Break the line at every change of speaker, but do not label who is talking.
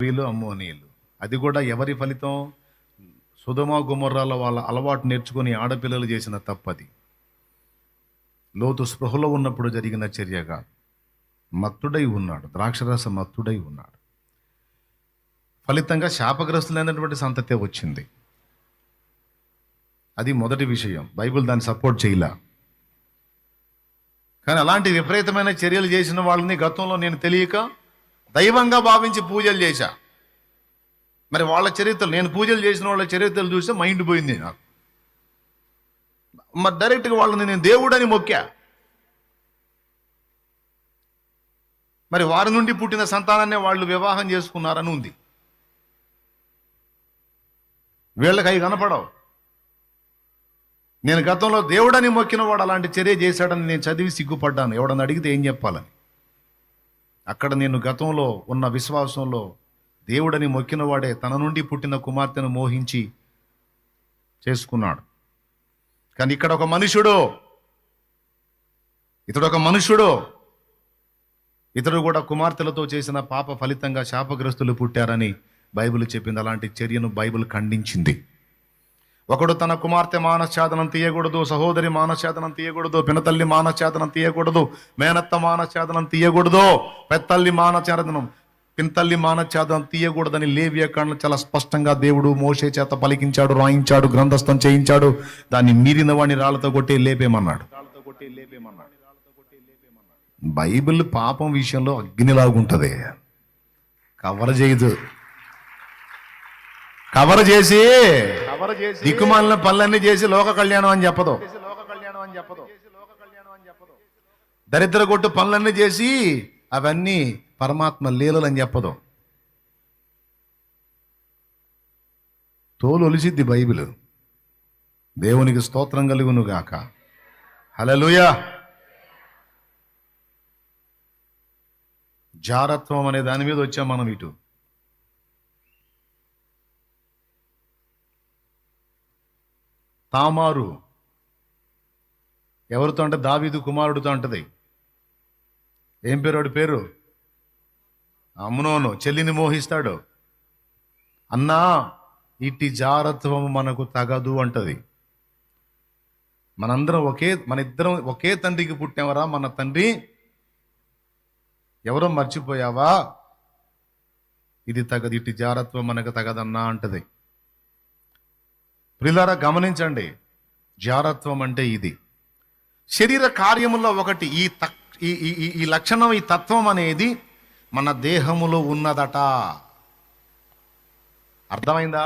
వీళ్ళు అమ్మోనీయులు. అది కూడా ఎవరి ఫలితం? సొదొమ గొమొర్రాల వాళ్ళ అలవాటు నేర్చుకొని ఆడపిల్లలు చేసిన తప్పది. లోతు స్పృహలో ఉన్నప్పుడు జరిగిన చర్యగా మత్తుడై ఉన్నాడు, ద్రాక్షరస మత్తుడై ఉన్నాడు. ఫలితంగా శాపగ్రస్తులైనటువంటి సంతతే వచ్చింది. అది మొదటి విషయం. బైబిల్ దాన్ని సపోర్ట్ చేయలే. కానీ అలాంటి విపరీతమైన చర్యలు చేసిన వాళ్ళని గతంలో నేను తెలియక దైవంగా భావించి పూజలు చేశా. మరి వాళ్ళ చరిత్రలు, నేను పూజలు చేసిన వాళ్ళ చరిత్రలు చూస్తే మైండ్ పోయింది నాకు. మరి డైరెక్ట్గా వాళ్ళని నేను దేవుడని మొక్కా. మరి వారి నుండి పుట్టిన సంతానాన్ని వాళ్ళు వివాహం చేసుకున్నారని ఉంది. వీళ్ళకి అవి కనపడవు. నేను గతంలో దేవుడని మొక్కిన వాడు అలాంటి చర్య చేశాడని నేను చదివి సిగ్గుపడ్డాను. ఎవడని అడిగితే ఏం చెప్పాలని. అక్కడ నేను గతంలో ఉన్న విశ్వాసంలో దేవుడని మొక్కిన వాడే తన నుండి పుట్టిన కుమార్తెను మోహించి చేసుకున్నాడు. కానీ ఇక్కడ ఒక మనుషుడు, ఇతడు కూడా కుమార్తెలతో చేసిన పాప ఫలితంగా శాపగ్రస్తులు పుట్టారని బైబిల్ చెప్పింది. అలాంటి చర్యను బైబిల్ ఖండించింది. ఒకడు తన కుమార్తె మానఛాదనం తీయకూడదు, సహోదరి మానఛాదనం తీయకూడదు, పినతల్లి మానఛాదనం తీయకూడదు, మేనత్త మానఛాదనం తీయకూడదు, పెత్తల్లి మానఛాదనం, పినతల్లి మానఛాదనం తీయకూడదని లేవియకాండం చాలా స్పష్టంగా దేవుడు మోషే చేత పలికించాడు, రాయించాడు, గ్రంథస్థం చేయించాడు. దాన్ని మీరిన వాడిని రాళ్లతో కొట్టి లేపేమన్నాడు. బైబిల్ పాపం విషయంలో అగ్నిలాగుంటది. కవర్ చేయదు. కవర్ చేసి దిక్కుమాలిన పనులన్నీ చేసి లోక కళ్యాణం అని చెప్పదు. దరిద్ర కొట్టు పనులన్నీ చేసి అవన్నీ పరమాత్మ లీలలు అని చెప్పదు. తోలు ఒలిసిద్ది బైబిల్. దేవునికి స్తోత్రం కలుగును గాక. హల్లెలూయా. జారత్వం అనే దాని మీద వచ్చాం మనం. ఇటు తామారు ఎవరితో అంటే దావీదు కుమారుడితో అంటది. ఏం పేరు వాడి పేరు? అమ్నోను. చెల్లిని మోహిస్తాడు. అన్నా ఇట్టి జారత్వం మనకు తగదు అంటది. మన ఇద్దరం ఒకే తండ్రికి పుట్టామరా, మన తండ్రి ఎవరో మర్చిపోయావా? ఇది తగదు, ఇట్టి జారత్వం మనకు తగదన్నా అంటది. ప్రియులారా గమనించండి, జారత్వం అంటే ఇది. శరీర కార్యముల్లో ఒకటి ఈ లక్షణం, ఈ తత్వం అనేది మన దేహములో ఉన్నదట. అర్థమైందా?